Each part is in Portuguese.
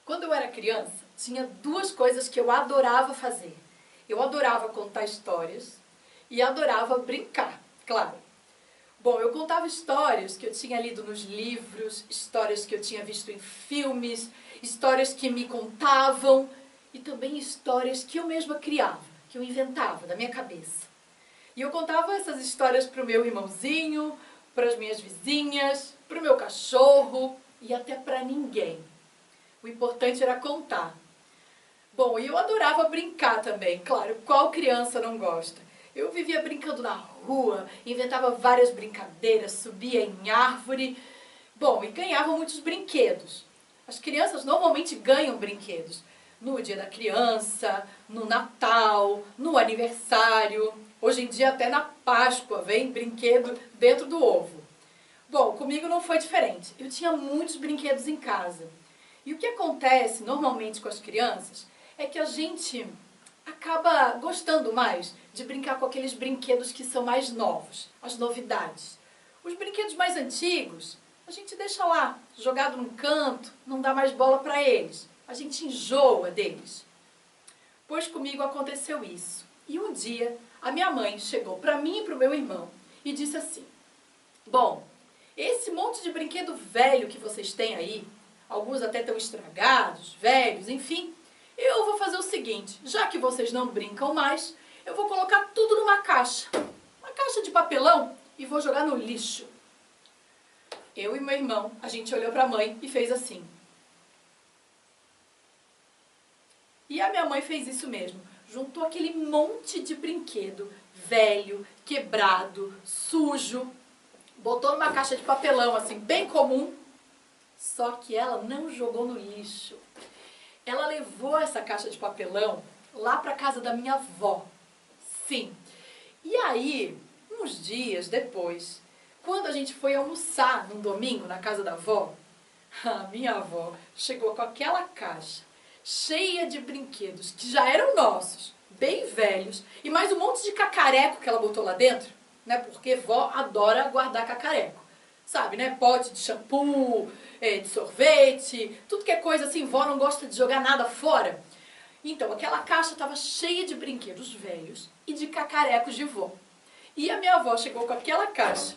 Quando eu era criança, tinha duas coisas que eu adorava fazer. Eu adorava contar histórias e adorava brincar, claro. Bom, eu contava histórias que eu tinha lido nos livros, histórias que eu tinha visto em filmes, histórias que me contavam e também histórias que eu mesma criava, que eu inventava da minha cabeça. E eu contava essas histórias para o meu irmãozinho, para as minhas vizinhas, para o meu cachorro e até para ninguém. O importante era contar. Bom, e eu adorava brincar também, claro, qual criança não gosta? Eu vivia brincando na rua, inventava várias brincadeiras, subia em árvore, bom, e ganhava muitos brinquedos. As crianças normalmente ganham brinquedos no Dia da Criança, no Natal, no aniversário, hoje em dia até na Páscoa vem brinquedo dentro do ovo. Bom, comigo não foi diferente, eu tinha muitos brinquedos em casa. E o que acontece normalmente com as crianças é que a gente acaba gostando mais de brincar com aqueles brinquedos que são mais novos, as novidades. Os brinquedos mais antigos, a gente deixa lá, jogado num canto, não dá mais bola para eles. A gente enjoa deles. Pois comigo aconteceu isso. E um dia, a minha mãe chegou para mim e para o meu irmão e disse assim: bom, esse monte de brinquedo velho que vocês têm aí, alguns até estão estragados, velhos, enfim, eu vou fazer o seguinte, já que vocês não brincam mais, eu vou colocar tudo numa caixa, uma caixa de papelão, e vou jogar no lixo. Eu e meu irmão, a gente olhou para a mãe e fez assim. E a minha mãe fez isso mesmo, juntou aquele monte de brinquedo, velho, quebrado, sujo, botou numa caixa de papelão, assim, bem comum, só que ela não jogou no lixo. Ela levou essa caixa de papelão lá para casa da minha avó. Sim. E aí, uns dias depois, quando a gente foi almoçar num domingo na casa da avó, a minha avó chegou com aquela caixa cheia de brinquedos que já eram nossos, bem velhos, e mais um monte de cacareco que ela botou lá dentro, né? Porque vó adora guardar cacareco. Sabe, né? Pote de shampoo, de sorvete, tudo que é coisa assim, vó não gosta de jogar nada fora. Então, aquela caixa estava cheia de brinquedos velhos e de cacarecos de vó. E a minha avó chegou com aquela caixa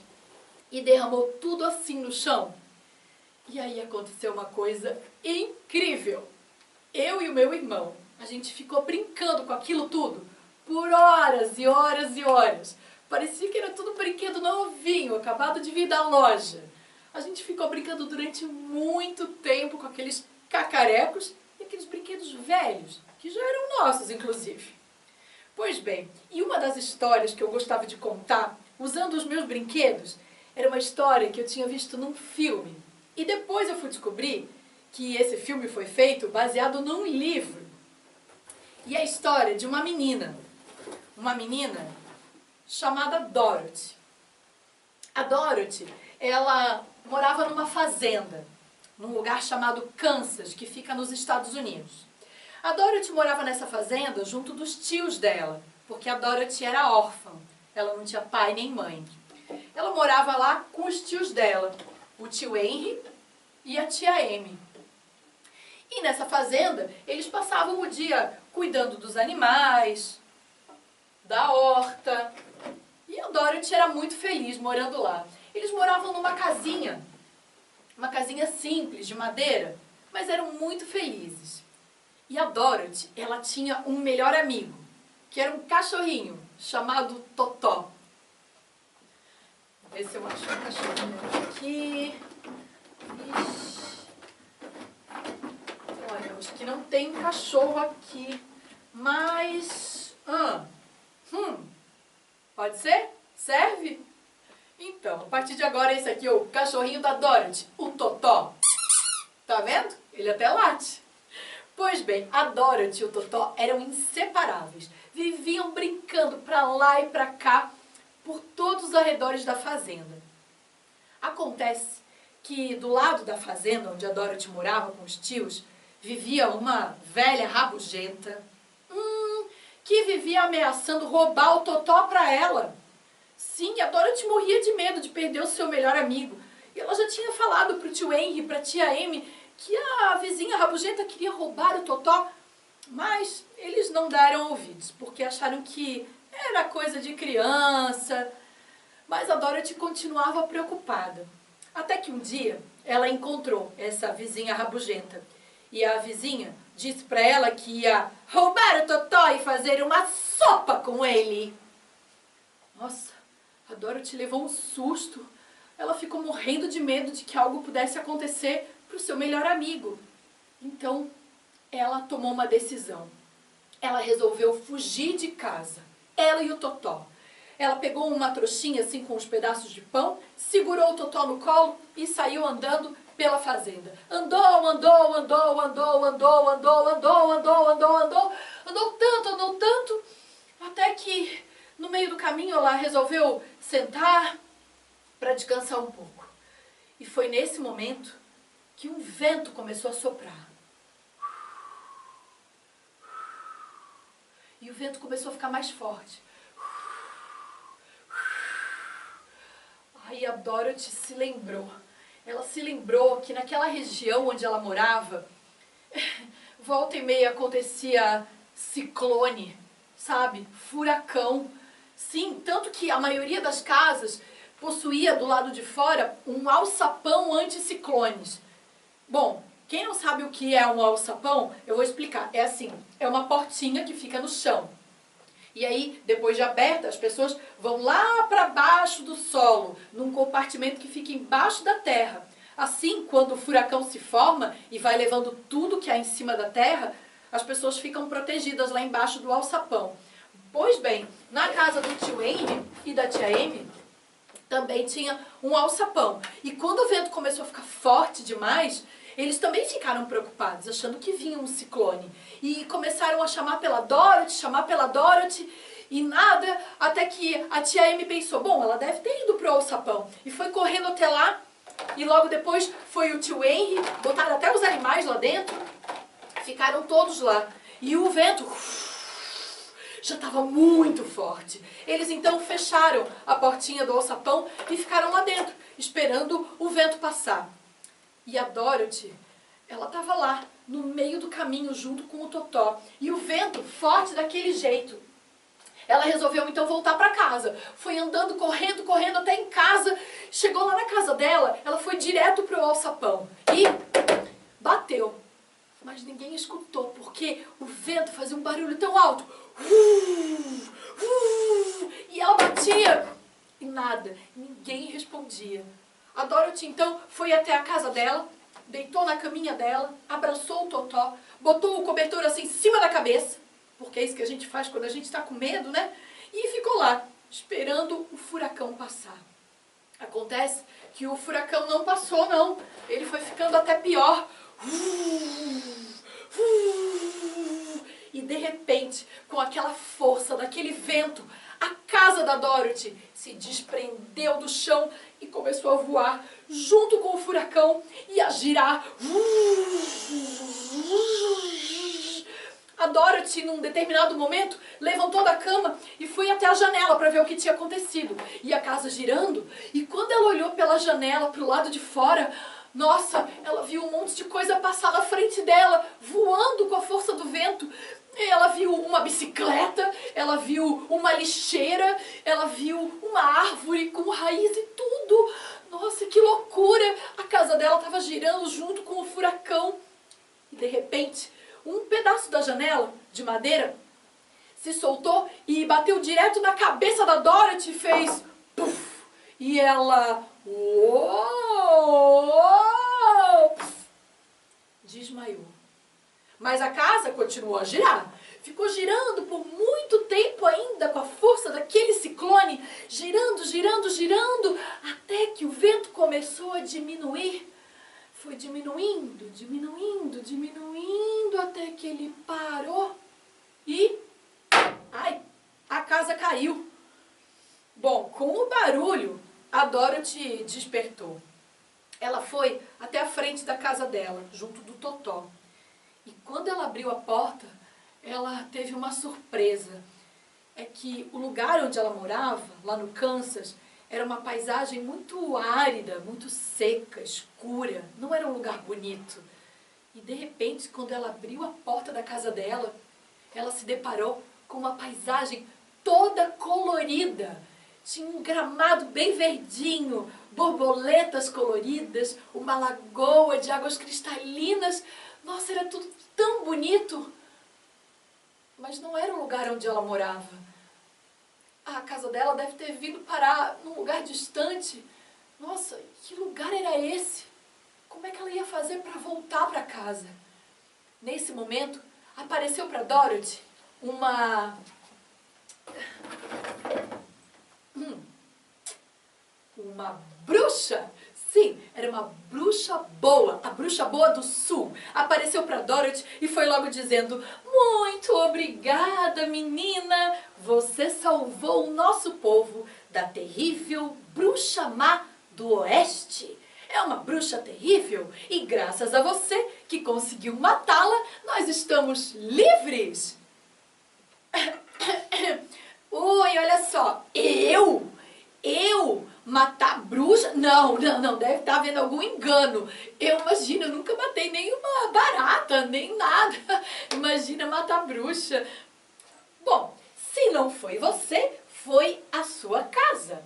e derramou tudo assim no chão. E aí aconteceu uma coisa incrível. Eu e o meu irmão, a gente ficou brincando com aquilo tudo por horas e horas e horas. Parecia que era tudo brinquedo novinho, acabado de vir da loja. A gente ficou brincando durante muito tempo com aqueles cacarecos e aqueles brinquedos velhos, que já eram nossos, inclusive. Pois bem, e uma das histórias que eu gostava de contar, usando os meus brinquedos, era uma história que eu tinha visto num filme. E depois eu fui descobrir que esse filme foi feito baseado num livro. E é a história de uma menina chamada Dorothy. A Dorothy, ela morava numa fazenda, num lugar chamado Kansas, que fica nos Estados Unidos. A Dorothy morava nessa fazenda junto dos tios dela, porque a Dorothy era órfã, ela não tinha pai nem mãe. Ela morava lá com os tios dela, o tio Henry e a tia Amy. E nessa fazenda, eles passavam o dia cuidando dos animais, da horta. E a Dorothy era muito feliz morando lá. Eles moravam numa casinha, uma casinha simples, de madeira, mas eram muito felizes. E a Dorothy, ela tinha um melhor amigo, que era um cachorrinho, chamado Totó. Vou ver se eu acho um cachorrinho aqui. Ixi. Olha, acho que não tem cachorro aqui, mas... Pode ser? Serve? Então, a partir de agora esse aqui é o cachorrinho da Dorothy, o Totó. Tá vendo? Ele até late. Pois bem, a Dorothy e o Totó eram inseparáveis. Viviam brincando pra lá e pra cá, por todos os arredores da fazenda. Acontece que do lado da fazenda, onde a Dorothy morava com os tios, vivia uma velha rabugenta, que vivia ameaçando roubar o Totó para ela. Sim, a Dorothy morria de medo de perder o seu melhor amigo. E ela já tinha falado para o tio Henry e para a tia Amy que a vizinha rabugenta queria roubar o Totó, mas eles não deram ouvidos, porque acharam que era coisa de criança. Mas a Dorothy continuava preocupada. Até que um dia ela encontrou essa vizinha rabugenta. E a vizinha disse para ela que ia roubar o Totó e fazer uma sopa com ele. Nossa, a Dorothy levou um susto. Ela ficou morrendo de medo de que algo pudesse acontecer para o seu melhor amigo. Então, ela tomou uma decisão. Ela resolveu fugir de casa. Ela e o Totó. Ela pegou uma trouxinha assim com uns pedaços de pão, segurou o Totó no colo e saiu andando pela fazenda. Andou, andou, andou, andou, andou, andou, andou, andou, andou, andou, andou tanto, até que no meio do caminho ela resolveu sentar para descansar um pouco. E foi nesse momento que um vento começou a soprar. E o vento começou a ficar mais forte. Aí a Dorothy se lembrou. Ela se lembrou que naquela região onde ela morava, volta e meia acontecia ciclone, sabe? Furacão. Sim, tanto que a maioria das casas possuía do lado de fora um alçapão anticiclones. Bom, quem não sabe o que é um alçapão, eu vou explicar. É assim, é uma portinha que fica no chão. E aí, depois de aberta, as pessoas vão lá para baixo do solo, num compartimento que fica embaixo da terra. Assim, quando o furacão se forma e vai levando tudo que há em cima da terra, as pessoas ficam protegidas lá embaixo do alçapão. Pois bem, na casa do tio Henry e da tia Amy, também tinha um alçapão. E quando o vento começou a ficar forte demais, eles também ficaram preocupados, achando que vinha um ciclone. E começaram a chamar pela Dorothy, e nada, até que a tia Amy pensou, bom, ela deve ter ido pro alçapão. E foi correndo até lá, e logo depois foi o tio Henry, botaram até os animais lá dentro, ficaram todos lá. E o vento já estava muito forte. Eles então fecharam a portinha do alçapão e ficaram lá dentro, esperando o vento passar. E a Dorothy, ela estava lá, no meio do caminho, junto com o Totó. E o vento forte daquele jeito. Ela resolveu então voltar para casa. Foi andando, correndo, correndo até em casa. Chegou lá na casa dela, ela foi direto para o alçapão. E bateu. Mas ninguém escutou, porque o vento fazia um barulho tão alto. E ela batia e nada, ninguém respondia. A Dorothy então foi até a casa dela, deitou na caminha dela, abraçou o Totó, botou o cobertor assim em cima da cabeça, porque é isso que a gente faz quando a gente está com medo, né? E ficou lá, esperando o furacão passar. Acontece que o furacão não passou, não. Ele foi ficando até pior. E de repente, com aquela força daquele vento, a casa da Dorothy se desprendeu do chão e começou a voar junto com o furacão e a girar. A Dorothy, num determinado momento, levantou da cama e foi até a janela para ver o que tinha acontecido. E a casa girando, e quando ela olhou pela janela para o lado de fora, nossa, ela viu um monte de coisa passar na frente dela, voando com a força do vento. Ela viu uma bicicleta, ela viu uma lixeira, ela viu uma árvore com raiz e tudo. Nossa, que loucura! A casa dela estava girando junto com o furacão. E de repente, um pedaço da janela de madeira se soltou e bateu direto na cabeça da Dorothy e fez puff. E ela desmaiou. Mas a casa continuou a girar. Ficou girando por muito tempo ainda com a força daquele ciclone, girando, girando, girando, até que o vento começou a diminuir. Foi diminuindo, diminuindo, diminuindo, até que ele parou e a casa caiu. Bom, com o barulho, a Dorothy despertou. Ela foi até a frente da casa dela, junto do Totó. E quando ela abriu a porta, ela teve uma surpresa. É que o lugar onde ela morava, lá no Kansas, era uma paisagem muito árida, muito seca, escura. Não era um lugar bonito. E de repente, quando ela abriu a porta da casa dela, ela se deparou com uma paisagem toda colorida. Tinha um gramado bem verdinho, borboletas coloridas, uma lagoa de águas cristalinas. Nossa, era tudo tão bonito. Mas não era o lugar onde ela morava. A casa dela deve ter vindo parar num lugar distante. Nossa, que lugar era esse? Como é que ela ia fazer para voltar para casa? Nesse momento, apareceu para Dorothy uma bruxa. Sim, era uma bruxa boa, a bruxa boa do sul. Apareceu para Dorothy e foi logo dizendo: muito obrigada, menina, você salvou o nosso povo da terrível bruxa má do oeste. É uma bruxa terrível e graças a você que conseguiu matá-la, nós estamos livres. Oi, olha só, eu matar bruxa? Não, deve estar havendo algum engano. Imagina, eu nunca matei nenhuma barata, nem nada. Imagina matar bruxa. Bom, se não foi você, foi a sua casa.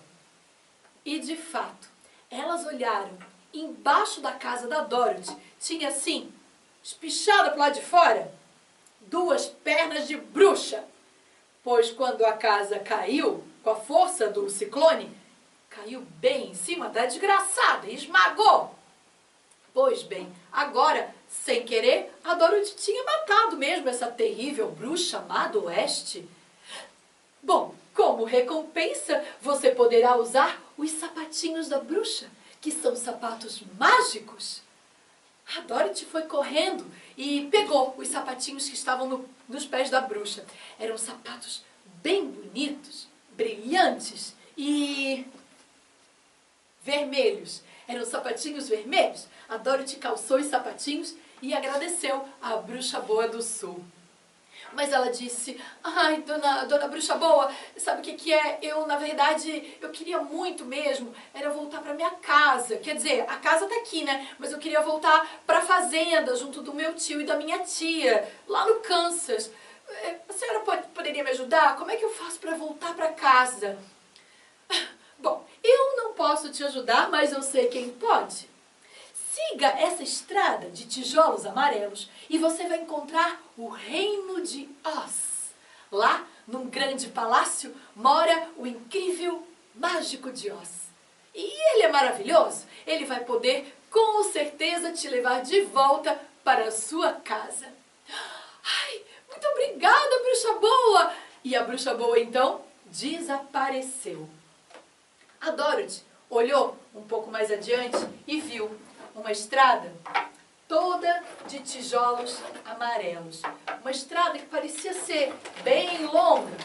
E de fato, elas olharam embaixo da casa da Dorothy. Tinha assim, espichada para lá de fora, 2 pernas de bruxa. Pois quando a casa caiu, com a força do ciclone, caiu bem em cima da desgraçada e esmagou. Pois bem, agora, sem querer, a Dorothy tinha matado mesmo essa terrível bruxa má do oeste. Bom, como recompensa, você poderá usar os sapatinhos da bruxa, que são sapatos mágicos. A Dorothy foi correndo e pegou os sapatinhos que estavam nos pés da bruxa. Eram sapatos bem bonitos, brilhantes e vermelhos. Eram sapatinhos vermelhos. A Dorothy calçou os sapatinhos e agradeceu à bruxa boa do sul. Mas ela disse: ai, dona bruxa boa, sabe o que é? Na verdade, eu queria muito mesmo, era voltar para minha casa. Quer dizer, a casa tá aqui, né? Mas eu queria voltar para a fazenda, junto do meu tio e da minha tia, lá no Kansas. A senhora poderia me ajudar? Como é que eu faço para voltar para casa? Bom, eu não posso te ajudar, mas eu sei quem pode. Siga essa estrada de tijolos amarelos e você vai encontrar o Reino de Oz. Lá, num grande palácio, mora o incrível mágico de Oz. E ele é maravilhoso. Ele vai poder, com certeza, te levar de volta para a sua casa. Ai, muito obrigada, bruxa boa! E a bruxa boa, então, desapareceu. A Dorothy olhou um pouco mais adiante e viu uma estrada toda de tijolos amarelos. Uma estrada que parecia ser bem longa.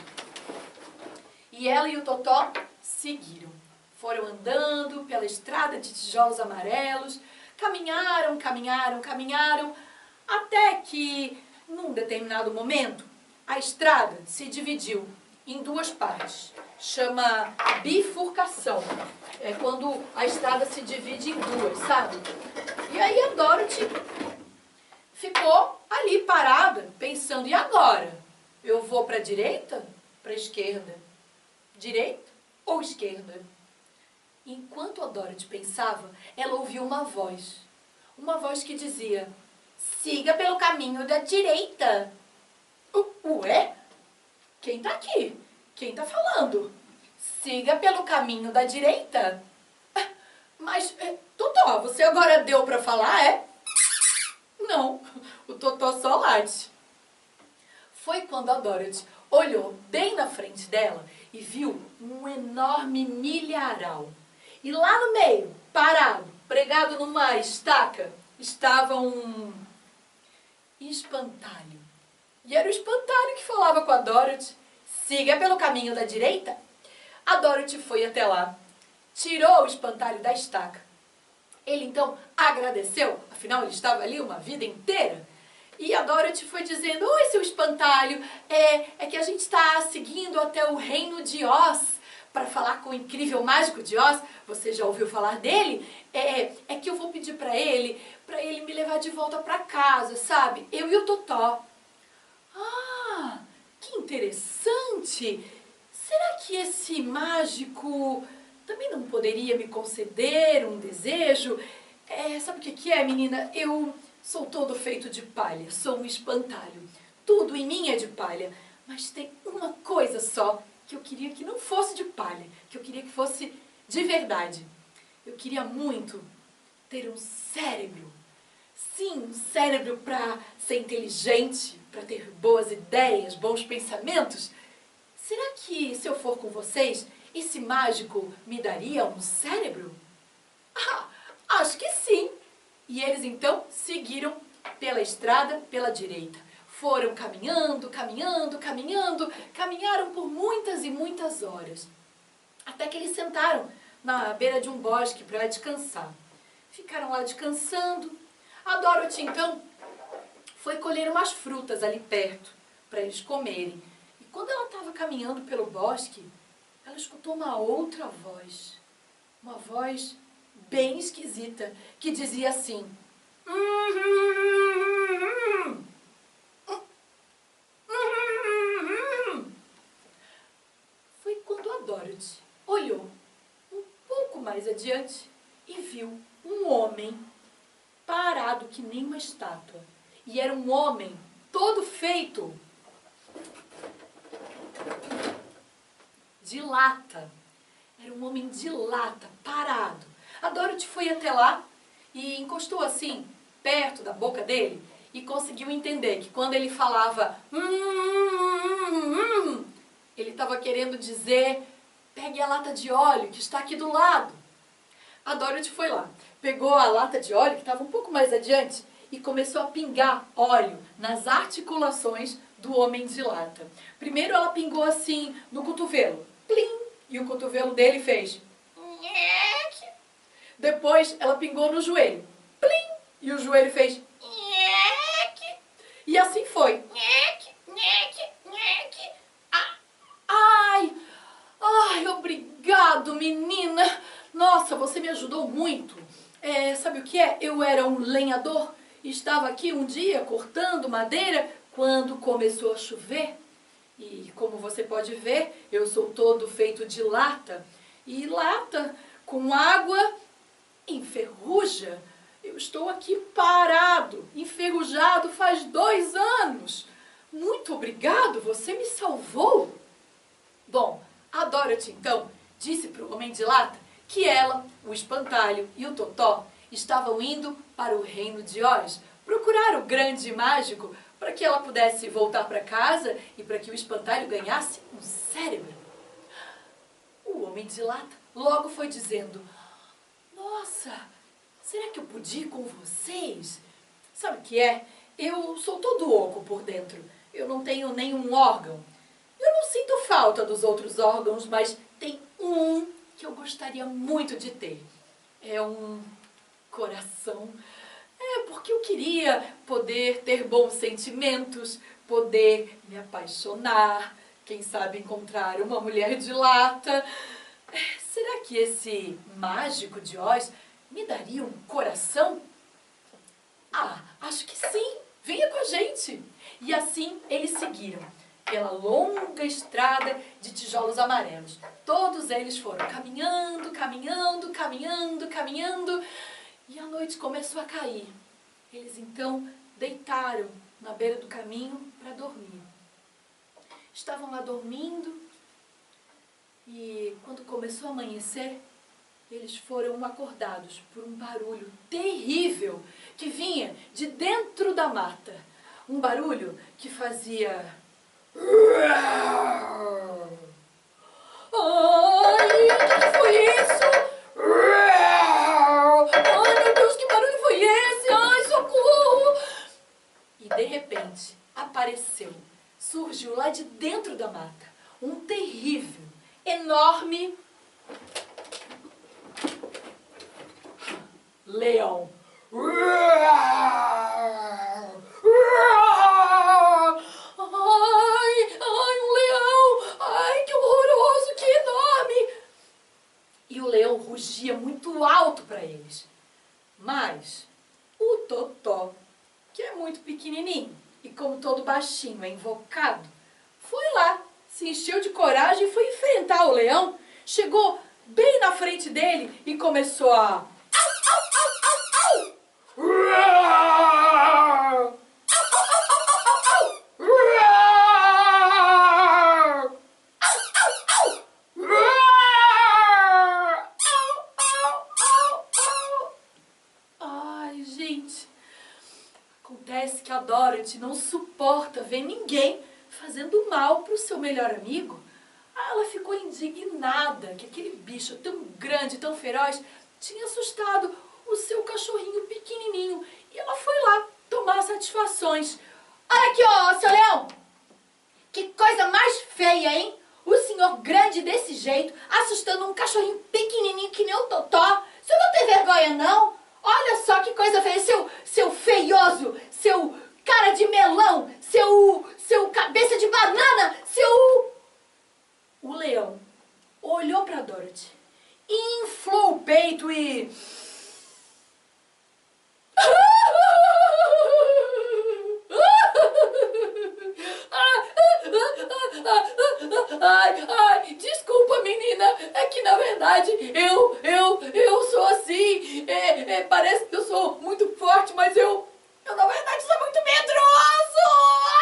E ela e o Totó seguiram. Foram andando pela estrada de tijolos amarelos. Caminharam, até que, num determinado momento, a estrada se dividiu em 2 partes. Chama bifurcação. É quando a estrada se divide em 2, sabe? E aí a Dorothy ficou ali parada, pensando: e agora? Eu vou para a direita? Para a esquerda? Direita ou esquerda? Enquanto a Dorothy pensava, ela ouviu uma voz. Uma voz que dizia: siga pelo caminho da direita. Ué? Quem tá aqui? Quem tá falando? Siga pelo caminho da direita? Mas, Totó, você agora deu pra falar, é? Não, o Totó só late. Foi quando a Dorothy olhou bem na frente dela e viu um enorme milharal. E lá no meio, parado, pregado numa estaca, estava um espantalho. E era o espantalho que falava com a Dorothy: siga pelo caminho da direita. A Dorothy foi até lá, tirou o espantalho da estaca. Ele então agradeceu, afinal ele estava ali uma vida inteira. E a Dorothy foi dizendo: oi, seu espantalho, é que a gente está seguindo até o Reino de Oz para falar com o incrível mágico de Oz, você já ouviu falar dele? É que eu vou pedir para ele me levar de volta para casa, sabe? Eu e o Totó. Ah, que interessante! Será que esse mágico também não poderia me conceder um desejo? Sabe o que é, menina? Eu sou todo feito de palha, sou um espantalho. Tudo em mim é de palha, mas tem uma coisa só que eu queria que não fosse de palha, que eu queria que fosse de verdade. Eu queria muito ter um cérebro. Sim, um cérebro para ser inteligente, para ter boas ideias, bons pensamentos. Será que, se eu for com vocês, esse mágico me daria um cérebro? Ah, acho que sim. E eles então seguiram pela estrada pela direita. Foram caminhando, caminhando, caminhando, caminharam por muitas e muitas horas. Até que eles sentaram na beira de um bosque para descansar. Ficaram lá descansando. A Dorothy, então, foi colher umas frutas ali perto para eles comerem. E quando ela estava caminhando pelo bosque, ela escutou uma outra voz. Uma voz bem esquisita, que dizia assim: Foi quando a Dorothy olhou um pouco mais adiante e viu um homem parado que nem uma estátua. E era um homem todo feito de lata. Era um homem de lata, parado. A Dorothy foi até lá e encostou assim, perto da boca dele, e conseguiu entender que quando ele falava ele estava querendo dizer: pegue a lata de óleo que está aqui do lado. A Dorothy foi lá, pegou a lata de óleo que estava um pouco mais adiante e começou a pingar óleo nas articulações do homem de lata. Primeiro ela pingou assim no cotovelo, plim, e o cotovelo dele fez nhec. Depois ela pingou no joelho, plim, e o joelho fez nhec. E assim foi. Nhec, nhec, nhec. Ai, ai, obrigado, menina. Nossa, você me ajudou muito. Sabe o que é? Eu era um lenhador e estava aqui um dia cortando madeira quando começou a chover. E como você pode ver, eu sou todo feito de lata. E lata com água enferruja. Eu estou aqui parado, enferrujado faz 2 anos. Muito obrigado, você me salvou. Bom, a Dorothy então disse para o homem de lata que ela, o espantalho e o Totó estavam indo para o reino de Oz procurar o grande mágico para que ela pudesse voltar para casa e para que o espantalho ganhasse um cérebro. O homem de lata logo foi dizendo: nossa, será que eu podia ir com vocês? Sabe o que é? Eu sou todo oco por dentro, eu não tenho nenhum órgão. Eu não sinto falta dos outros órgãos, mas tem um que eu gostaria muito de ter. É um coração. Porque eu queria poder ter bons sentimentos, poder me apaixonar, quem sabe encontrar uma mulher de lata. Será que esse mágico de Oz me daria um coração? Ah, acho que sim. Venha com a gente. E assim eles seguiram pela longa estrada de tijolos amarelos. Todos eles foram caminhando, caminhando, caminhando, caminhando, e a noite começou a cair. Eles então deitaram na beira do caminho para dormir. Estavam lá dormindo e quando começou a amanhecer, eles foram acordados por um barulho terrível que vinha de dentro da mata. Um barulho que fazia... Ai, o que foi isso? Ai, meu Deus, que barulho foi esse? Ai, socorro! E de repente surgiu lá de dentro da mata um terrível, enorme leão. Ai, um leão! Ai, que horroroso, que enorme! E o leão rugia muito alto para eles. Mas o Totó, que é muito pequenininho e como todo baixinho é invocado, foi lá, se encheu de coragem e foi enfrentar o leão. Chegou bem na frente dele e começou a... Ai, gente, acontece que a Dorothy não suporta ver ninguém fazendo mal para o seu melhor amigo. Ela ficou indignada que aquele bicho tão grande, tão feroz, tinha assustado o seu cachorrinho pequenininho. E ela foi lá tomar satisfações. Olha aqui, ó, seu leão! Que coisa mais feia, hein? O senhor grande desse jeito, assustando um cachorrinho pequenininho que nem o Totó. Você não tem vergonha, não? Olha só que coisa feia, seu feioso, seu cara de melão, seu cabeça de banana, O leão olhou para Dorothy, inflou o peito e... Ai, desculpa, menina, é que na verdade eu sou assim, parece que eu sou muito forte, mas eu na verdade sou muito medroso.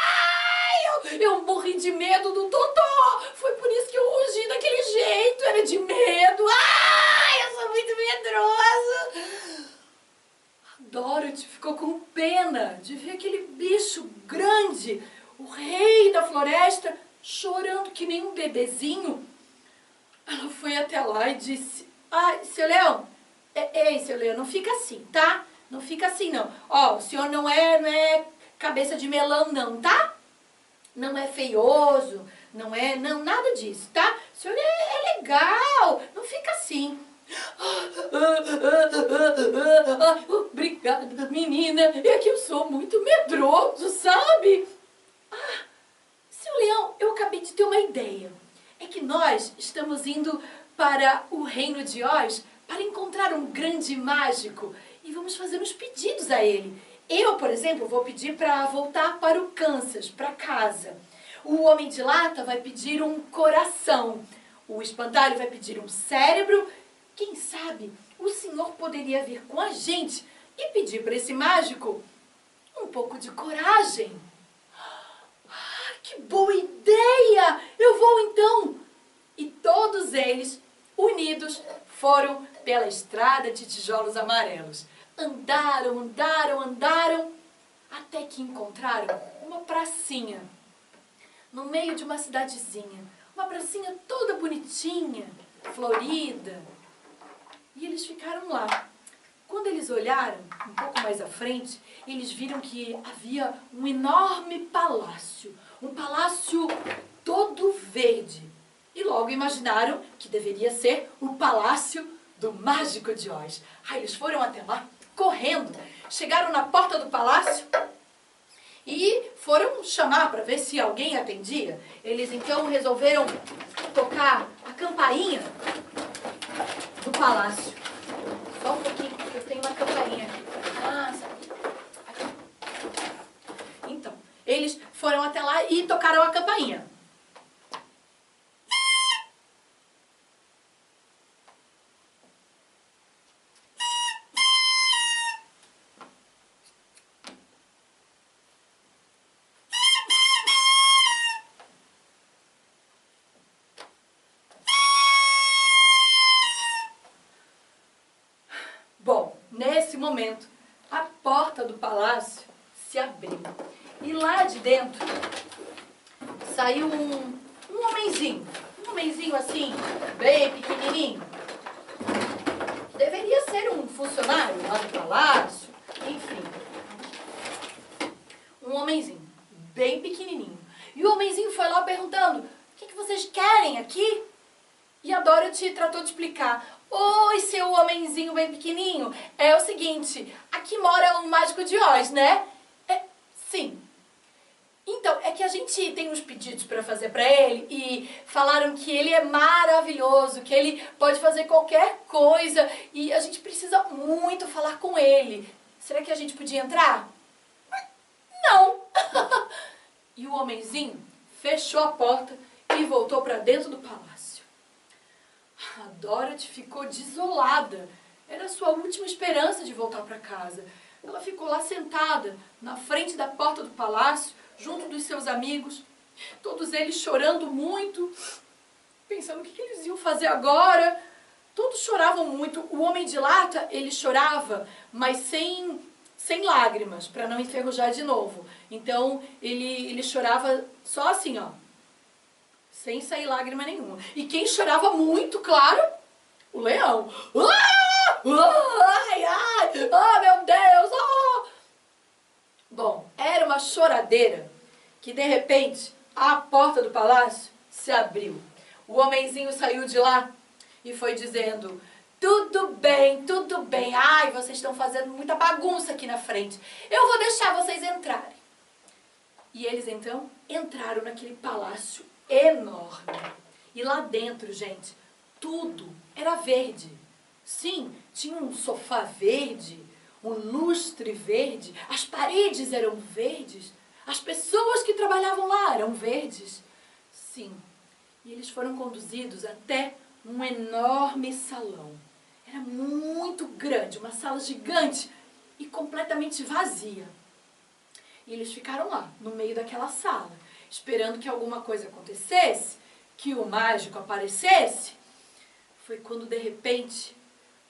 Ai, eu morri de medo do Totó, foi por isso que eu rugi daquele jeito, era de medo. Ai, eu sou muito medroso. Dorothy ficou com pena de ver aquele bicho grande, o rei da floresta, chorando que nem um bebezinho. Ela foi até lá e disse: ai, seu leão, ei, seu leão, não fica assim, tá? Não fica assim, não. Ó, o senhor não é cabeça de melão, não, tá? Não é feioso, não, nada disso, tá? O senhor é legal, não fica assim. Obrigada, menina, é que eu sou muito medroso, sabe? Seu leão, eu acabei de ter uma ideia. É que nós estamos indo para o reino de Oz para encontrar um grande mágico e vamos fazer uns pedidos a ele. Eu, por exemplo, vou pedir para voltar para o Kansas, para casa. O Homem de Lata vai pedir um coração. O Espantalho vai pedir um cérebro. Quem sabe o senhor poderia vir com a gente e pedir para esse mágico um pouco de coragem. Que boa ideia! Eu vou então! E todos eles, unidos, foram pela estrada de tijolos amarelos. Andaram, até que encontraram uma pracinha, no meio de uma cidadezinha. Uma pracinha toda bonitinha, florida. E eles ficaram lá. Quando eles olharam um pouco mais à frente, eles viram que havia um enorme palácio. Um palácio todo verde. E logo imaginaram que deveria ser o Palácio do Mágico de Oz. Aí eles foram até lá, correndo. Chegaram na porta do palácio e foram chamar para ver se alguém atendia. Eles então resolveram tocar a campainha do palácio. Só um pouquinho, eu tenho uma campainha aqui. Aqui. Então, eles foram até lá e tocaram a campainha. Bom, nesse momento, a porta do palácio se abriu. E lá de dentro saiu um homenzinho. Um homenzinho assim, bem pequenininho. Deveria ser um funcionário lá do palácio, enfim. Um homenzinho, bem pequenininho. E o homenzinho foi lá perguntando: o que vocês querem aqui? E a Dorothy tratou de explicar. Oi, seu homenzinho bem pequenininho. É o seguinte, aqui mora o Mágico de Oz, né? Sim. Então, é que a gente tem uns pedidos para fazer para ele e falaram que ele é maravilhoso, que ele pode fazer qualquer coisa e a gente precisa muito falar com ele. Será que a gente podia entrar? Não! E o homenzinho fechou a porta e voltou para dentro do palácio. A Dorothy ficou desolada. Era a sua última esperança de voltar para casa. Ela ficou lá sentada, na frente da porta do palácio, junto dos seus amigos, todos eles chorando muito, pensando o que eles iam fazer agora. Todos choravam muito. O Homem de Lata, ele chorava, mas sem lágrimas, para não enferrujar de novo. Então, ele chorava só assim, ó, sem sair lágrima nenhuma. E quem chorava muito, claro, o leão. Ai, ai, oh meu Deus, oh! Bom, era uma choradeira que de repente a porta do palácio se abriu. O homenzinho saiu de lá e foi dizendo: tudo bem, ai, vocês estão fazendo muita bagunça aqui na frente. Eu vou deixar vocês entrarem. E eles então entraram naquele palácio enorme. E lá dentro, gente, tudo era verde. Sim, tinha um sofá verde, um lustre verde, as paredes eram verdes, as pessoas que trabalhavam lá eram verdes. Sim, e eles foram conduzidos até um enorme salão. Era muito grande, uma sala gigante e completamente vazia. E eles ficaram lá, no meio daquela sala, esperando que alguma coisa acontecesse, que o mágico aparecesse. Foi quando, de repente,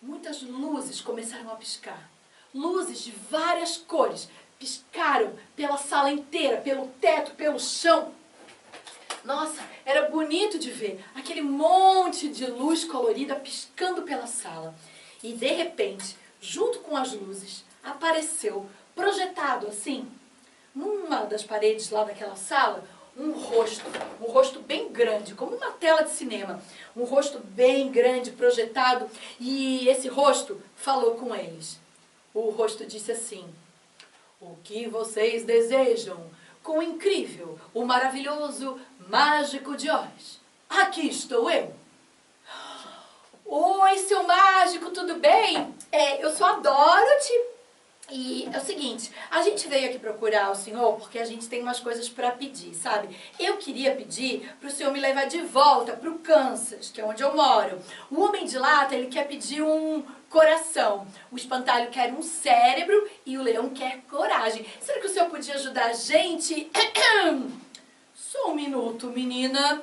muitas luzes começaram a piscar. Luzes de várias cores piscaram pela sala inteira, pelo teto, pelo chão. Nossa, era bonito de ver aquele monte de luz colorida piscando pela sala. E de repente, junto com as luzes, apareceu, projetado assim, numa das paredes lá daquela sala, um rosto bem grande, como uma tela de cinema. Um rosto bem grande, projetado, e esse rosto falou com eles. O rosto disse assim: o que vocês desejam com o incrível, o maravilhoso, mágico de Oz? Aqui estou eu. Oi, seu mágico, tudo bem? Eu sou a Dorothy. E é o seguinte, a gente veio aqui procurar o senhor porque a gente tem umas coisas para pedir, sabe? Eu queria pedir para o senhor me levar de volta para o Kansas, que é onde eu moro. O Homem de Lata, ele quer pedir um coração. O espantalho quer um cérebro e o leão quer coragem. Será que o senhor podia ajudar a gente? Só um minuto, menina.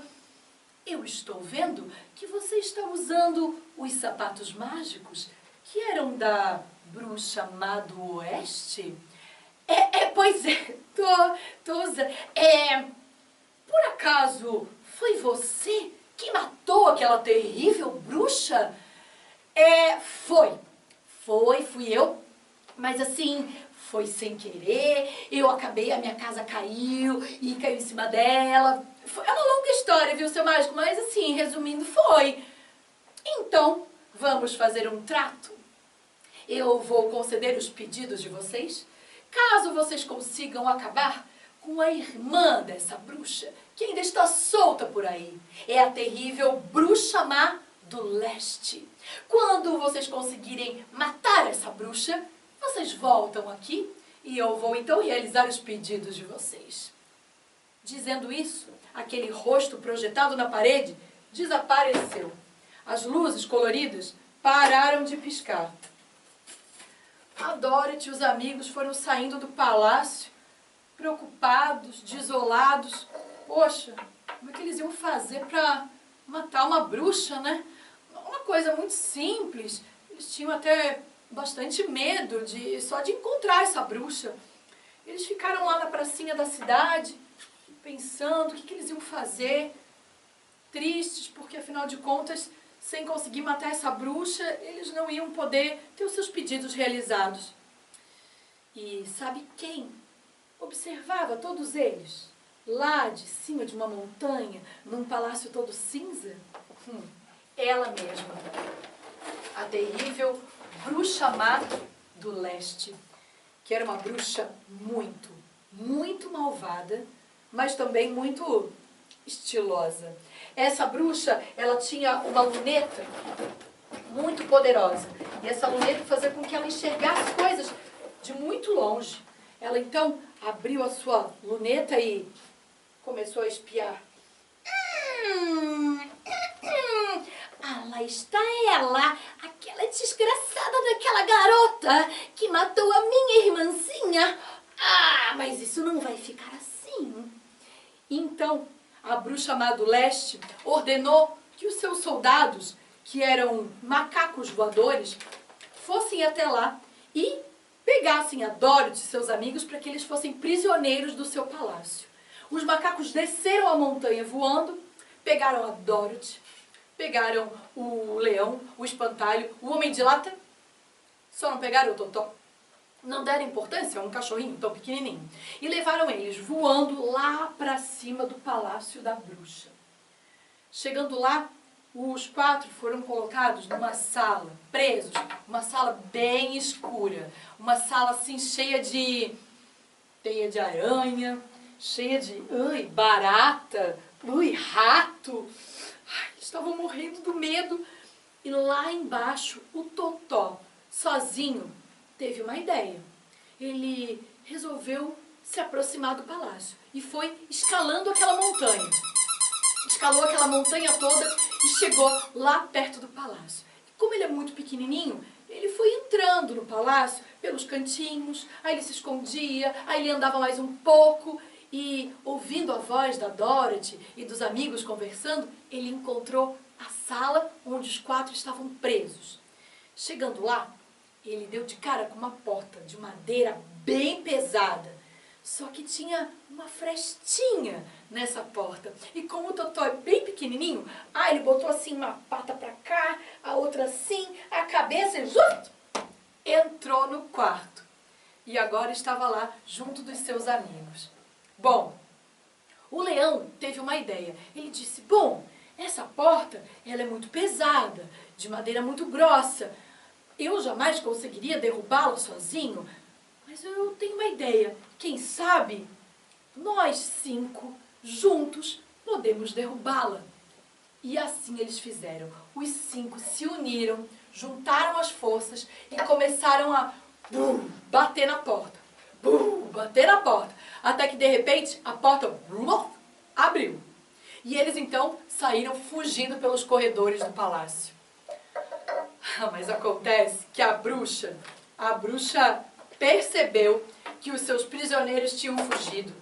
Eu estou vendo que você está usando os sapatos mágicos que eram da bruxa má do oeste? Pois é, tô usando. Por acaso foi você que matou aquela terrível bruxa? Fui eu, mas assim, foi sem querer, a minha casa caiu e caiu em cima dela. É uma longa história, viu, seu mágico? Mas assim, resumindo, foi. Então, vamos fazer um trato? Eu vou conceder os pedidos de vocês, caso vocês consigam acabar com a irmã dessa bruxa, que ainda está solta por aí. É a terrível bruxa má do leste. Quando vocês conseguirem matar essa bruxa, vocês voltam aqui e eu vou então realizar os pedidos de vocês. Dizendo isso, aquele rosto projetado na parede desapareceu. As luzes coloridas pararam de piscar. A Dorothy e os amigos foram saindo do palácio, preocupados, desolados. Poxa, como é que eles iam fazer para matar uma bruxa, né? Uma coisa muito simples. Eles tinham até bastante medo só de encontrar essa bruxa. Eles ficaram lá na pracinha da cidade, pensando o que eles iam fazer, tristes, porque afinal de contas, sem conseguir matar essa bruxa, eles não iam poder ter os seus pedidos realizados. E sabe quem observava todos eles? Lá de cima de uma montanha, num palácio todo cinza? Ela mesma. A terrível bruxa má do leste. Que era uma bruxa muito, muito malvada, mas também muito estilosa. Essa bruxa, ela tinha uma luneta muito poderosa. E essa luneta fazia com que ela enxergasse coisas de muito longe. Ela então abriu a sua luneta e começou a espiar. Ah, lá está ela, aquela desgraçada daquela garota que matou a minha irmãzinha. Ah, mas isso não vai ficar assim. Então, a bruxa má do leste ordenou que os seus soldados, que eram macacos voadores, fossem até lá e pegassem a Dorothy e seus amigos para que eles fossem prisioneiros do seu palácio. Os macacos desceram a montanha voando, pegaram a Dorothy, pegaram o leão, o espantalho, o homem de lata, só não pegaram o Totó. Não deram importância a um cachorrinho tão pequenininho. E levaram eles voando lá para cima do palácio da bruxa. Chegando lá, os 4 foram colocados numa sala, presos, uma sala bem escura, uma sala assim cheia de teia de aranha, cheia de barata, rato. Ai, estavam morrendo do medo. E lá embaixo, o Totó, sozinho, teve uma ideia. Ele resolveu se aproximar do palácio e foi escalando aquela montanha. Escalou aquela montanha toda e chegou lá perto do palácio. E como ele é muito pequenininho, ele foi entrando no palácio pelos cantinhos, aí ele se escondia, aí ele andava mais um pouco e, ouvindo a voz da Dorothy e dos amigos conversando, ele encontrou a sala onde os 4 estavam presos. Chegando lá, ele deu de cara com uma porta de madeira bem pesada. Só que tinha uma frestinha nessa porta. E como o Totó é bem pequenininho, ele botou assim uma pata pra cá, a outra assim, a cabeça e entrou no quarto. E agora estava lá junto dos seus amigos. Bom, o leão teve uma ideia. Ele disse, bom, essa porta ela é muito pesada, de madeira muito grossa. Eu jamais conseguiria derrubá-la sozinho, mas eu tenho uma ideia. Quem sabe nós 5 juntos podemos derrubá-la. E assim eles fizeram. Os 5 se uniram, juntaram as forças e começaram a bater na porta. Bater na porta. Até que de repente a porta abriu. E eles então saíram fugindo pelos corredores do palácio. Mas acontece que a bruxa percebeu que os seus prisioneiros tinham fugido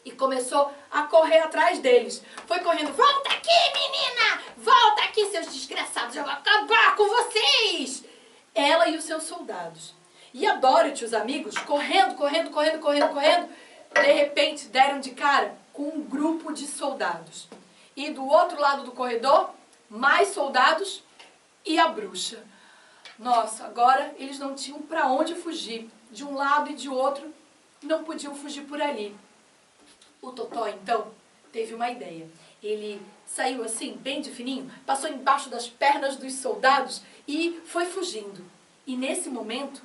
e começou a correr atrás deles. Foi correndo, volta aqui menina, volta aqui seus desgraçados, eu vou acabar com vocês. Ela e os seus soldados. E a Dorothy e os amigos, correndo, de repente deram de cara com um grupo de soldados. E do outro lado do corredor, mais soldados e a bruxa. Nossa, agora eles não tinham para onde fugir. De um lado e de outro, não podiam fugir por ali. O Totó, então, teve uma ideia. Ele saiu assim, bem de fininho, passou embaixo das pernas dos soldados e foi fugindo. E nesse momento,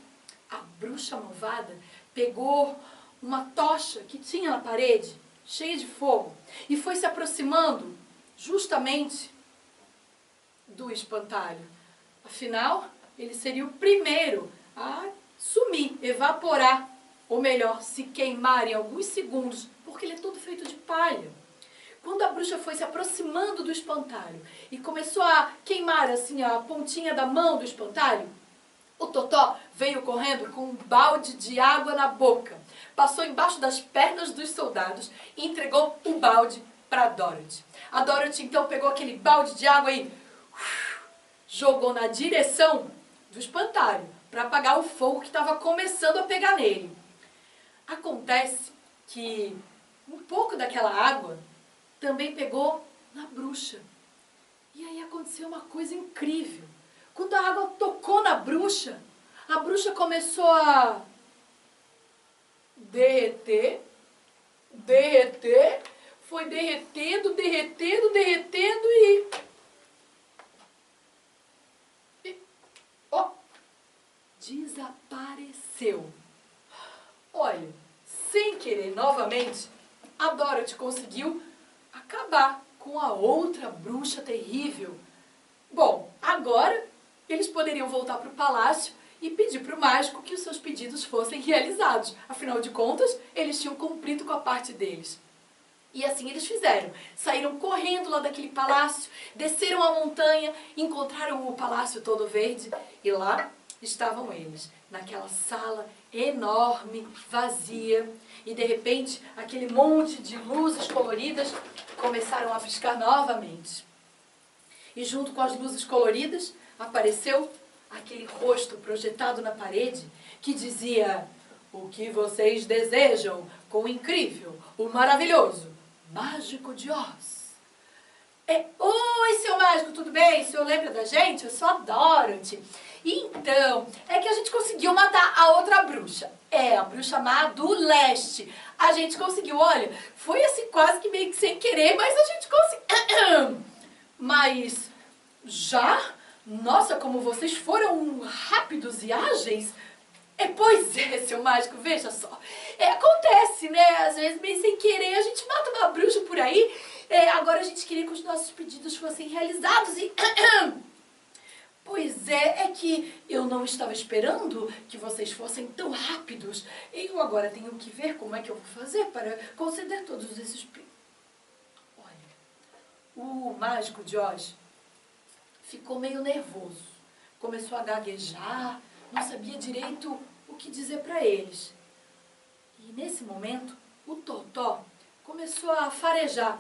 a bruxa malvada pegou uma tocha que tinha na parede, cheia de fogo, e foi se aproximando justamente do espantalho. Afinal, ele seria o primeiro a sumir, evaporar, ou melhor, se queimar em alguns segundos, porque ele é todo feito de palha. Quando a bruxa foi se aproximando do espantalho e começou a queimar assim a pontinha da mão do espantalho, o Totó veio correndo com um balde de água na boca, passou embaixo das pernas dos soldados e entregou o balde para a Dorothy. A Dorothy então pegou aquele balde de água e jogou na direção do espantalho para apagar o fogo que estava começando a pegar nele. Acontece que um pouco daquela água também pegou na bruxa. E aí aconteceu uma coisa incrível. Quando a água tocou na bruxa, a bruxa começou a derreter, foi derretendo e desapareceu. Olha, sem querer novamente, a Dorothy conseguiu acabar com a outra bruxa terrível. Bom, agora eles poderiam voltar para o palácio e pedir para o mágico que os seus pedidos fossem realizados. Afinal de contas, eles tinham cumprido com a parte deles. E assim eles fizeram. Saíram correndo lá daquele palácio, desceram a montanha, encontraram o palácio todo verde e lá estavam eles, naquela sala enorme, vazia. E de repente, aquele monte de luzes coloridas começaram a piscar novamente. E junto com as luzes coloridas, apareceu aquele rosto projetado na parede que dizia: o que vocês desejam com o incrível, o maravilhoso, mágico de Oz? Oi, seu mágico, tudo bem? O senhor lembra da gente? Eu sou a Dorothy. Então, é que a gente conseguiu matar a outra bruxa. A bruxa má do leste. A gente conseguiu, olha, foi assim quase que meio que sem querer, mas a gente conseguiu. Mas, já? Nossa, como vocês foram rápidos e ágeis. Pois é, seu mágico, veja só. Acontece, né? Às vezes, meio sem querer, a gente mata uma bruxa por aí. Agora a gente queria que os nossos pedidos fossem realizados e... Pois é que eu não estava esperando que vocês fossem tão rápidos. Eu agora tenho que ver como é que eu vou fazer para conceder todos esses... Olha, o mágico de Oz ficou meio nervoso. Começou a gaguejar, não sabia direito o que dizer para eles. E nesse momento, o Totó começou a farejar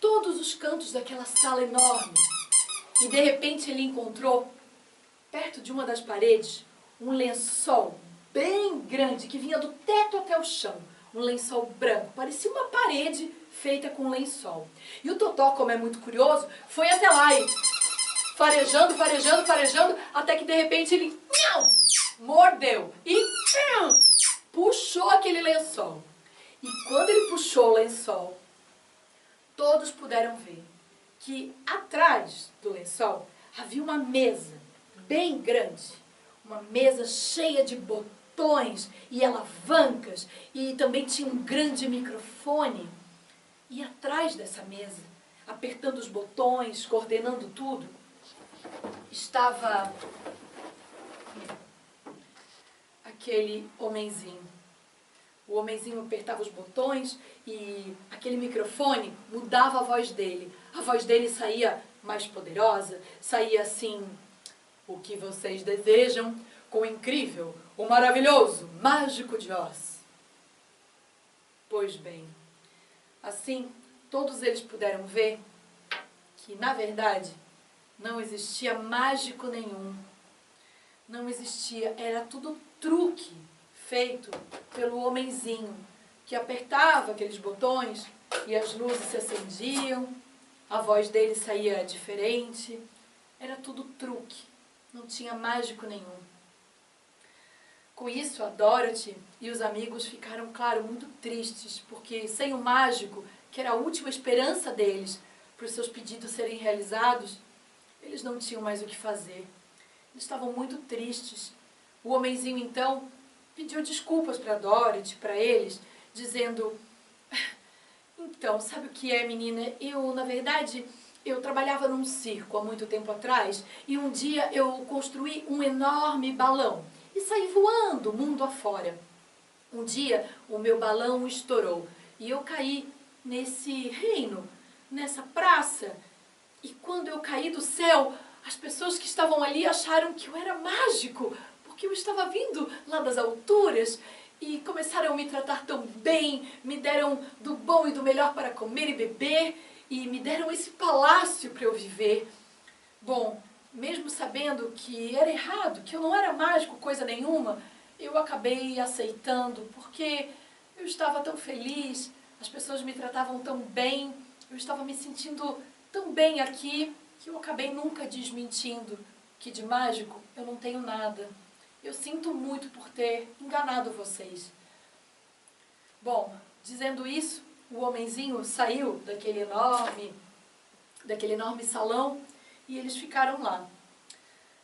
todos os cantos daquela sala enorme. E de repente ele encontrou, perto de uma das paredes, um lençol bem grande que vinha do teto até o chão. Um lençol branco, parecia uma parede feita com lençol. E o Totó, como é muito curioso, foi até lá e farejando, farejando, farejando, até que de repente ele mordeu e puxou aquele lençol. E quando ele puxou o lençol, todos puderam ver que atrás do lençol havia uma mesa bem grande, uma mesa cheia de botões e alavancas, e também tinha um grande microfone. E atrás dessa mesa, apertando os botões, coordenando tudo, estava aquele homenzinho. O homenzinho apertava os botões e aquele microfone mudava a voz dele. A voz dele saía mais poderosa, saía assim: o que vocês desejam com o incrível, o maravilhoso, mágico de Oz? Pois bem, assim todos eles puderam ver que, na verdade, não existia mágico nenhum. Não existia, era tudo truque feito pelo homenzinho, que apertava aqueles botões e as luzes se acendiam, a voz dele saía diferente. Era tudo truque, não tinha mágico nenhum. Com isso, a Dorothy e os amigos ficaram, claro, muito tristes, porque sem o mágico, que era a última esperança deles para os seus pedidos serem realizados, eles não tinham mais o que fazer. Eles estavam muito tristes. O homenzinho, então, pediu desculpas para Dorothy, para eles, dizendo: então, sabe o que é, menina? Na verdade, eu trabalhava num circo há muito tempo atrás e um dia eu construí um enorme balão e saí voando mundo afora. Um dia, o meu balão estourou e eu caí nesse reino, nessa praça. E quando eu caí do céu, as pessoas que estavam ali acharam que eu era mágico, porque eu estava vindo lá das alturas, e começaram a me tratar tão bem, me deram do bom e do melhor para comer e beber, e me deram esse palácio para eu viver. Bom, mesmo sabendo que era errado, que eu não era mágico, coisa nenhuma, eu acabei aceitando, porque eu estava tão feliz, as pessoas me tratavam tão bem, eu estava me sentindo tão bem aqui, que eu acabei nunca desmentindo que de mágico eu não tenho nada. Eu sinto muito por ter enganado vocês. Bom, dizendo isso, o homenzinho saiu daquele enorme salão e eles ficaram lá.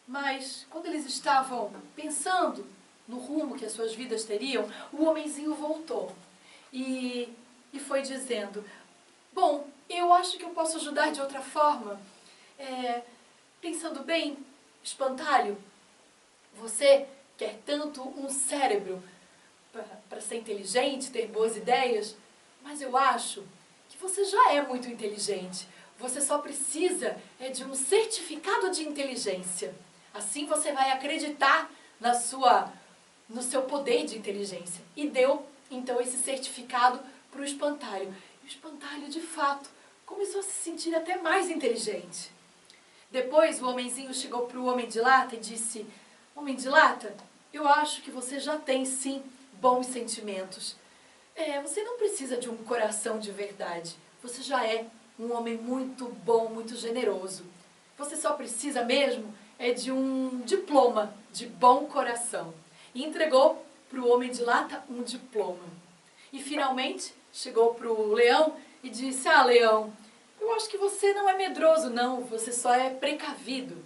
Mas, quando eles estavam pensando no rumo que as suas vidas teriam, o homenzinho voltou. E e foi dizendo: bom, eu acho que eu posso ajudar de outra forma. Pensando bem, espantalho, você quer tanto um cérebro para ser inteligente, ter boas ideias, mas eu acho que você já é muito inteligente. Você só precisa de um certificado de inteligência. Assim você vai acreditar no seu poder de inteligência. E deu, então, esse certificado para o espantalho. E o espantalho, de fato, começou a se sentir até mais inteligente. Depois o homenzinho chegou para o homem de lata e disse: homem de lata, eu acho que você já tem sim bons sentimentos. Você não precisa de um coração de verdade. Você já é um homem muito bom, muito generoso. Você só precisa mesmo de um diploma de bom coração. E entregou para o homem de lata um diploma. E finalmente chegou para o leão e disse: ah, leão, eu acho que você não é medroso, não. Você só é precavido.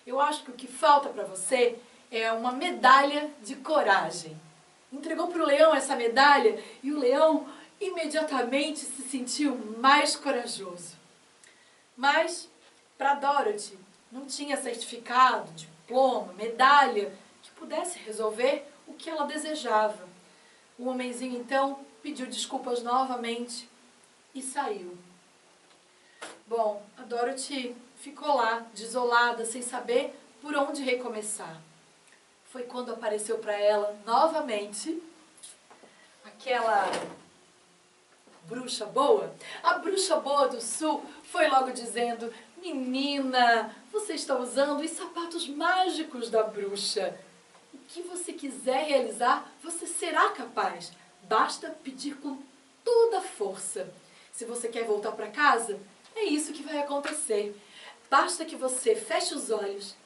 Eu acho que o que falta para você é uma medalha de coragem. Entregou para o leão essa medalha e o leão imediatamente se sentiu mais corajoso. Mas, para Dorothy, não tinha certificado, diploma, medalha que pudesse resolver o que ela desejava. O homenzinho, então, pediu desculpas novamente e saiu. Bom, a Dorothy ficou lá, desolada, sem saber por onde recomeçar. Foi quando apareceu para ela, novamente, aquela bruxa boa. A bruxa boa do sul foi logo dizendo: menina, você está usando os sapatos mágicos da bruxa. O que você quiser realizar, você será capaz. Basta pedir com toda a força. Se você quer voltar para casa, é isso que vai acontecer. Basta que você feche os olhos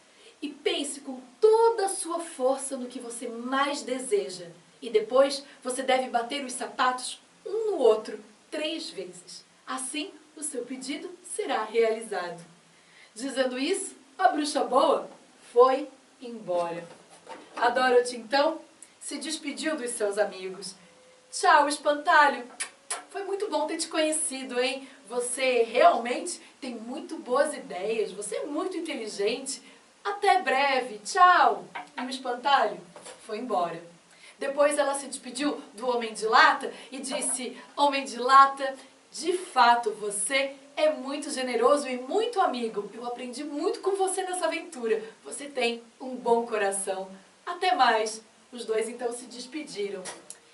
e pense com toda a sua força no que você mais deseja. E depois você deve bater os sapatos um no outro 3 vezes. Assim, o seu pedido será realizado. Dizendo isso, a bruxa boa foi embora. A Dorothy, então, se despediu dos seus amigos. Tchau, espantalho! Foi muito bom ter te conhecido, hein? Você realmente tem muito boas ideias, você é muito inteligente. Até breve, tchau! E o espantalho foi embora. Depois ela se despediu do homem de lata e disse: homem de lata, de fato você é muito generoso e muito amigo. Eu aprendi muito com você nessa aventura. Você tem um bom coração. Até mais. Os dois então se despediram.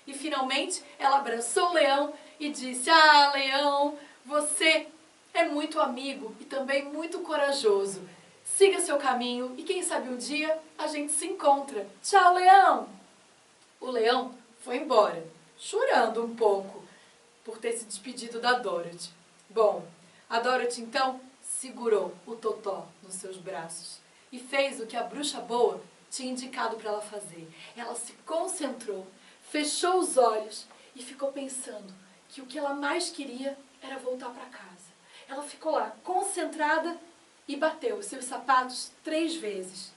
E finalmente ela abraçou o leão e disse: ah, leão, você é muito amigo e também muito corajoso. Siga seu caminho e quem sabe um dia a gente se encontra. Tchau, leão! O leão foi embora, chorando um pouco por ter se despedido da Dorothy. Bom, a Dorothy então segurou o Totó nos seus braços e fez o que a bruxa boa tinha indicado para ela fazer. Ela se concentrou, fechou os olhos e ficou pensando que o que ela mais queria era voltar para casa. Ela ficou lá, concentrada, e bateu os seus sapatos 3 vezes.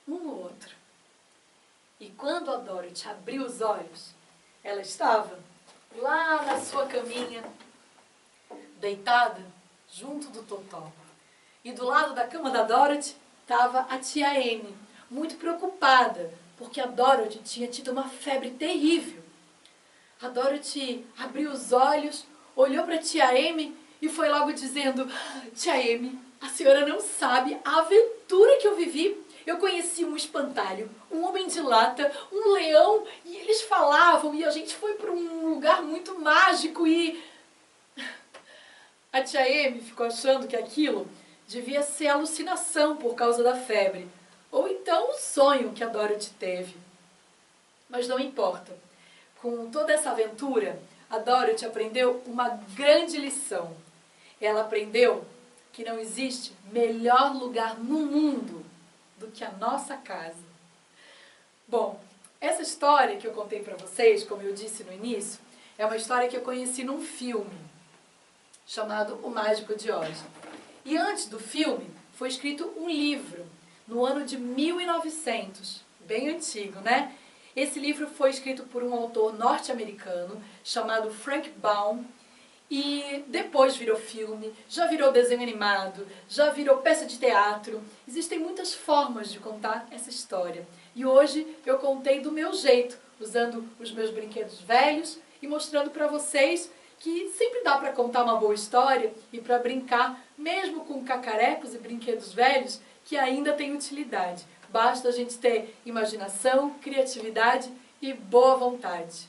Um no outro. E quando a Dorothy abriu os olhos, ela estava lá na sua caminha, deitada junto do Totó. E do lado da cama da Dorothy estava a tia Amy, muito preocupada, porque a Dorothy tinha tido uma febre terrível. A Dorothy abriu os olhos, olhou para a tia Amy e foi logo dizendo: tia Amy, a senhora não sabe a aventura que eu vivi. Eu conheci um espantalho, um homem de lata, um leão, e eles falavam, e a gente foi para um lugar muito mágico e... A tia Amy ficou achando que aquilo devia ser alucinação por causa da febre, ou então um sonho que a Dorothy teve. Mas não importa. Com toda essa aventura, a Dorothy aprendeu uma grande lição. Ela aprendeu que não existe melhor lugar no mundo do que a nossa casa. Bom, essa história que eu contei para vocês, como eu disse no início, é uma história que eu conheci num filme chamado O Mágico de Oz. E antes do filme, foi escrito um livro, no ano de 1900, bem antigo, né? Esse livro foi escrito por um autor norte-americano chamado Frank Baum e depois virou filme, já virou desenho animado, já virou peça de teatro. Existem muitas formas de contar essa história. E hoje eu contei do meu jeito, usando os meus brinquedos velhos e mostrando para vocês que sempre dá para contar uma boa história e para brincar, mesmo com cacarecos e brinquedos velhos, que ainda têm utilidade. Basta a gente ter imaginação, criatividade e boa vontade.